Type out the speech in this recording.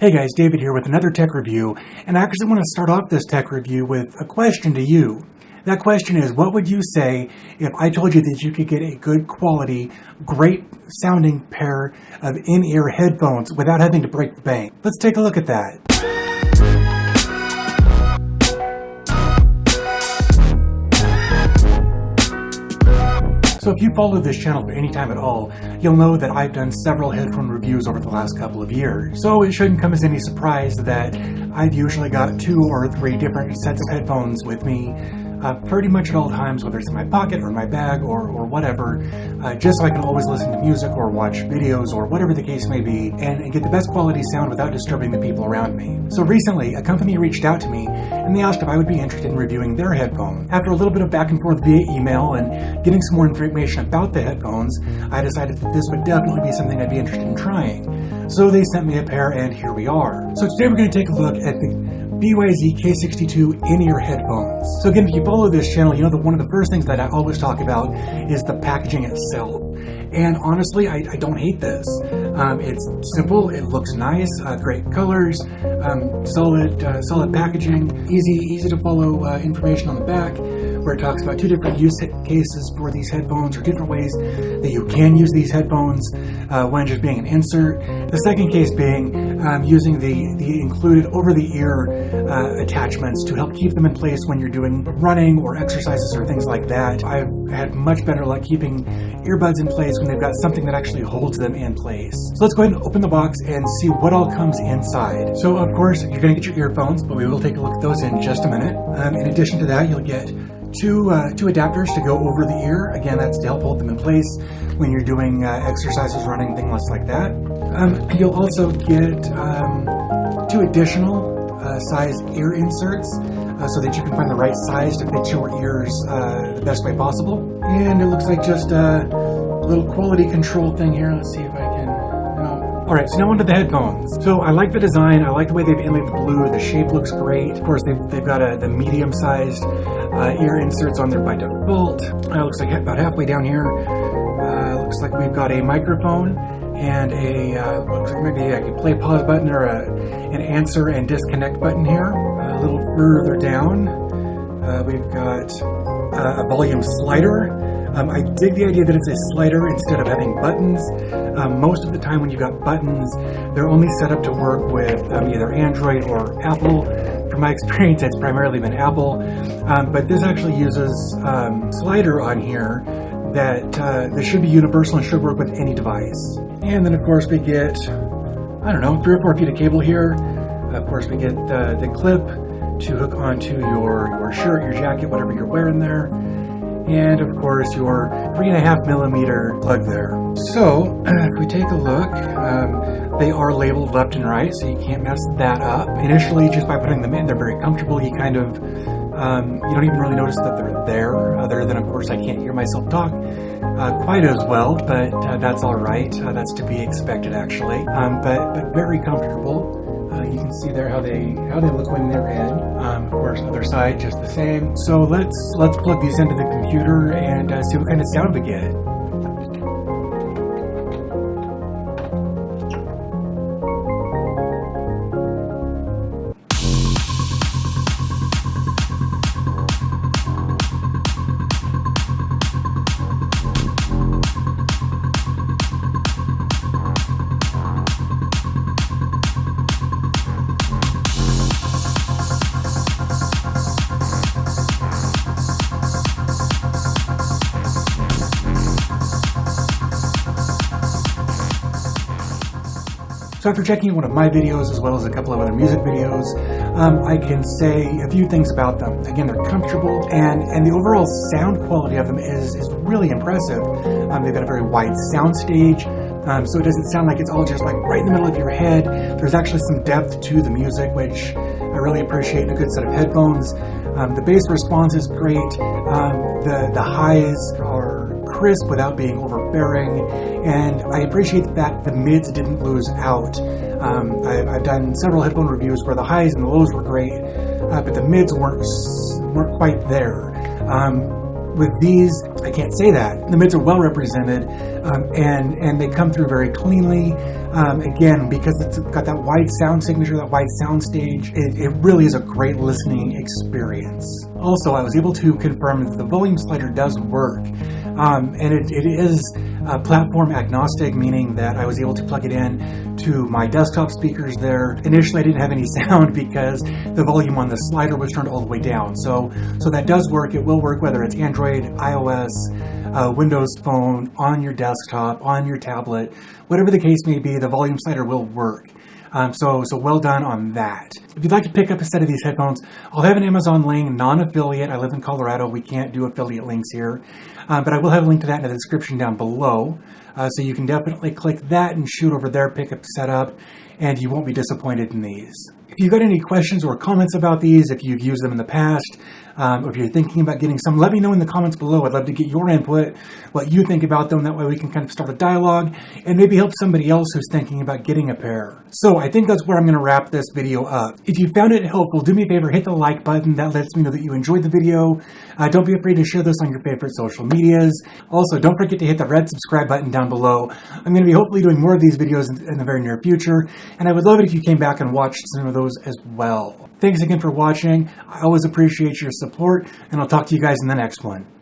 Hey guys, David here with another tech review, and I actually want to start off this tech review with a question to you. That question is, what would you say if I told you that you could get a good quality, great sounding pair of in-ear headphones without having to break the bank? Let's take a look at that. So if you follow this channel for any time at all, you'll know that I've done several headphone reviews over the last couple of years. So it shouldn't come as any surprise that I've usually got 2 or 3 different sets of headphones with me pretty much at all times, whether it's in my pocket or my bag or whatever, just so I can always listen to music or watch videos or whatever the case may be and get the best quality sound without disturbing the people around me. So recently, a company reached out to me and they asked if I would be interested in reviewing their headphones. After a little bit of back and forth via email and getting some more information about the headphones, I decided that this would definitely be something I'd be interested in trying. So they sent me a pair and here we are. So today we're going to take a look at the BYZ K62 in-ear headphones. So again, if you follow this channel, you know that one of the first things that I always talk about is the packaging itself. And honestly, I don't hate this. It's simple, it looks nice, great colors, solid packaging, easy to follow information on the back, where it talks about 2 different use cases for these headphones, or different ways that you can use these headphones, one just being an insert. The second case being using the included over-the-ear attachments to help keep them in place when you're doing running or exercises or things like that. I've had much better luck keeping earbuds in place when they've got something that actually holds them in place. So let's go ahead and open the box and see what all comes inside. So of course, you're going to get your earphones, but we will take a look at those in just a minute. In addition to that, you'll get two adapters to go over the ear. Again, that's to help hold them in place when you're doing exercises, running, things like that. You'll also get 2 additional size ear inserts so that you can find the right size to fit your ears the best way possible. And it looks like just a little quality control thing here. Let's see if I can, Alright, so now onto the headphones. So I like the design, I like the way they've inlaid the blue, the shape looks great. Of course, they've got the medium-sized ear inserts on there by default. Looks like about halfway down here, looks like we've got a microphone and looks like maybe a play pause button or an answer and disconnect button here. A little further down, we've got a volume slider. I dig the idea that it's a slider instead of having buttons. Most of the time when you've got buttons, they're only set up to work with either Android or Apple. From my experience, it's primarily been Apple. But this actually uses slider on here that should be universal and should work with any device. And then of course we get, 3 or 4 feet of cable here. Of course we get the clip to hook onto your shirt, your jacket, whatever you're wearing there. And of course your 3.5 millimeter plug there. So if we take a look, they are labeled left and right, so you can't mess that up. Initially, just by putting them in, they're very comfortable. You kind of, you don't even really notice that they're there, other than of course I can't hear myself talk quite as well, but that's all right. That's to be expected actually, but very comfortable. You can see there how they look when they're in. Of course, other side just the same. So let's plug these into the computer and see what kind of sound we get. So after checking one of my videos as well as a couple of other music videos, I can say a few things about them. Again, they're comfortable and the overall sound quality of them is really impressive. They've got a very wide sound stage, so it doesn't sound like it's all just like right in the middle of your head. There's actually some depth to the music, which I really appreciate in a good set of headphones. The bass response is great. The highs are crisp without being overbearing, and I appreciate the fact the mids didn't lose out. I've done several headphone reviews where the highs and the lows were great, but the mids weren't quite there. With these, I can't say that. The mids are well represented, and they come through very cleanly. Again, because it's got that wide sound signature, that wide sound stage, it really is a great listening experience. Also, I was able to confirm that the volume slider does work. And it is platform agnostic, meaning that I was able to plug it in to my desktop speakers there. Initially, I didn't have any sound because the volume on the slider was turned all the way down. So that does work. It will work whether it's Android, iOS, Windows Phone, on your desktop, on your tablet, whatever the case may be, the volume slider will work. So well done on that. If you'd like to pick up a set of these headphones, I'll have an Amazon link, non-affiliate. I live in Colorado. We can't do affiliate links here. But I will have a link to that in the description down below. So you can definitely click that and shoot over there, pick up setup, and you won't be disappointed in these. If you've got any questions or comments about these, if you've used them in the past, or if you're thinking about getting some, let me know in the comments below. I'd love to get your input, what you think about them. That way we can kind of start a dialogue and maybe help somebody else who's thinking about getting a pair. So I think that's where I'm going to wrap this video up. If you found it helpful, do me a favor, hit the like button. That lets me know that you enjoyed the video. Don't be afraid to share this on your favorite social medias. Also, don't forget to hit the red subscribe button down below. I'm going to be hopefully doing more of these videos in the very near future, and I would love it if you came back and watched some of those as well. Thanks again for watching. I always appreciate your support, and I'll talk to you guys in the next one.